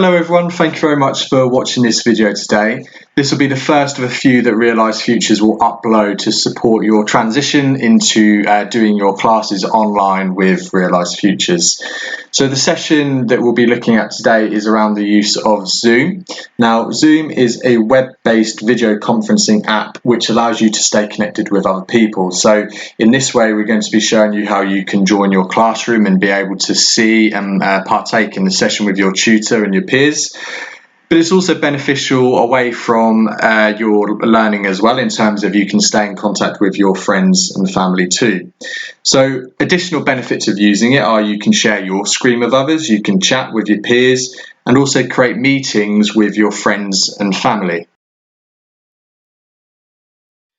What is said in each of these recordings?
Hello everyone, thank you very much for watching this video today. This will be the first of a few that Realise Futures will upload to support your transition into doing your classes online with Realise Futures. So the session that we'll be looking at today is around the use of Zoom. Now, Zoom is a web-based video conferencing app which allows you to stay connected with other people. So in this way, we're going to be showing you how you can join your classroom and be able to see and partake in the session with your tutor and your peers. But it's also beneficial away from your learning as well, in terms of you can stay in contact with your friends and family too. So additional benefits of using it are you can share your screen with others, you can chat with your peers, and also create meetings with your friends and family.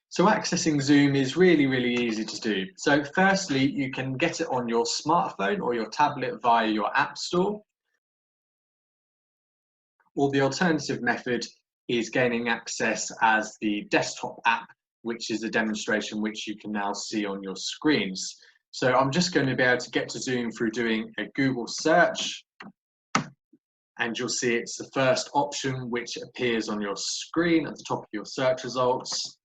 So accessing Zoom is really easy to do. So firstly, you can get it on your smartphone or your tablet via your app store. Or the alternative method is gaining access as the desktop app, which is a demonstration which you can now see on your screens. So I'm just going to be able to get to Zoom through doing a Google search, and you'll see it's the first option which appears on your screen at the top of your search results.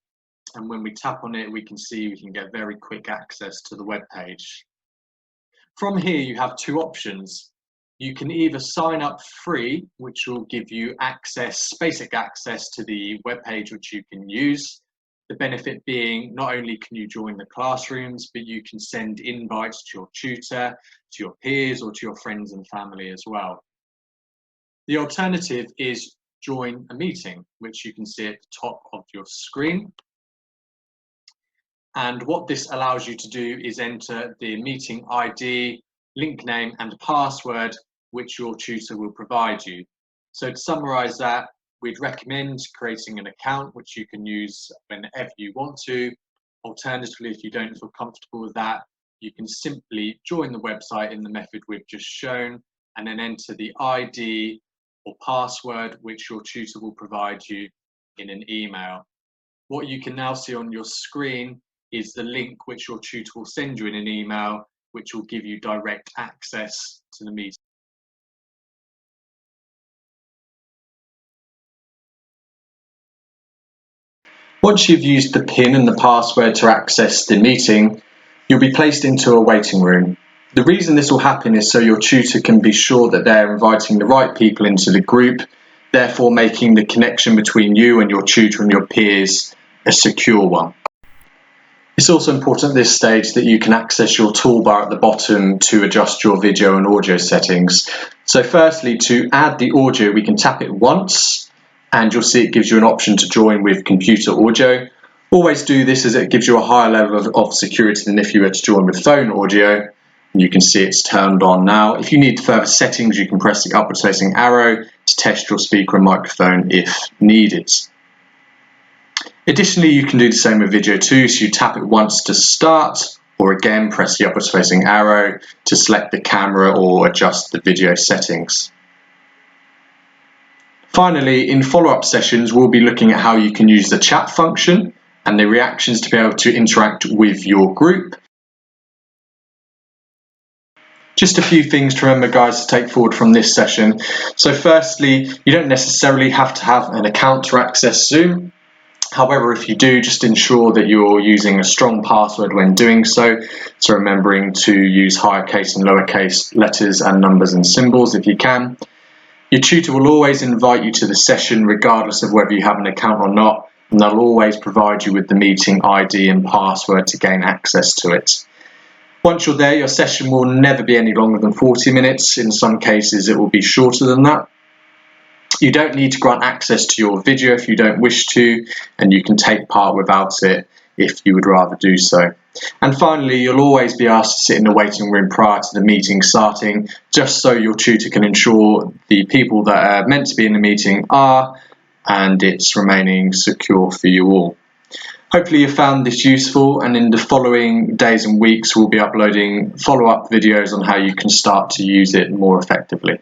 And when we tap on it, we can see we can get very quick access to the web page. From here, you have two options. You can either sign up free, which will give you access, basic access to the web page which you can use. The benefit being not only can you join the classrooms, but you can send invites to your tutor, to your peers, or to your friends and family as well. The alternative is join a meeting, which you can see at the top of your screen. And what this allows you to do is enter the meeting ID, link name and password which your tutor will provide you. So to summarize that, we'd recommend creating an account which you can use whenever you want to. Alternatively, if you don't feel comfortable with that, you can simply join the website in the method we've just shown and then enter the ID or password which your tutor will provide you in an email. What you can now see on your screen is the link which your tutor will send you in an email, which will give you direct access to the meeting. Once you've used the PIN and the password to access the meeting, you'll be placed into a waiting room. The reason this will happen is so your tutor can be sure that they're inviting the right people into the group, therefore making the connection between you and your tutor and your peers a secure one. It's also important at this stage that you can access your toolbar at the bottom to adjust your video and audio settings. So firstly, to add the audio, we can tap it once and you'll see it gives you an option to join with computer audio. Always do this as it gives you a higher level of security than if you were to join with phone audio. And you can see it's turned on now. If you need further settings, you can press the upward facing arrow to test your speaker and microphone if needed. Additionally, you can do the same with video too, so you tap it once to start, or again press the upwards facing arrow to select the camera or adjust the video settings. Finally, in follow-up sessions, we'll be looking at how you can use the chat function and the reactions to be able to interact with your group. Just a few things to remember, guys, to take forward from this session. So firstly, you don't necessarily have to have an account to access Zoom. However, if you do, just ensure that you're using a strong password when doing so. So remembering to use higher case and lower case letters and numbers and symbols if you can. Your tutor will always invite you to the session regardless of whether you have an account or not, and they'll always provide you with the meeting ID and password to gain access to it. Once you're there, your session will never be any longer than 40 minutes. In some cases, it will be shorter than that. You don't need to grant access to your video if you don't wish to, and you can take part without it if you would rather do so. And finally, you'll always be asked to sit in the waiting room prior to the meeting starting, just so your tutor can ensure the people that are meant to be in the meeting are, and it's remaining secure for you all. Hopefully you found this useful, and in the following days and weeks we'll be uploading follow-up videos on how you can start to use it more effectively.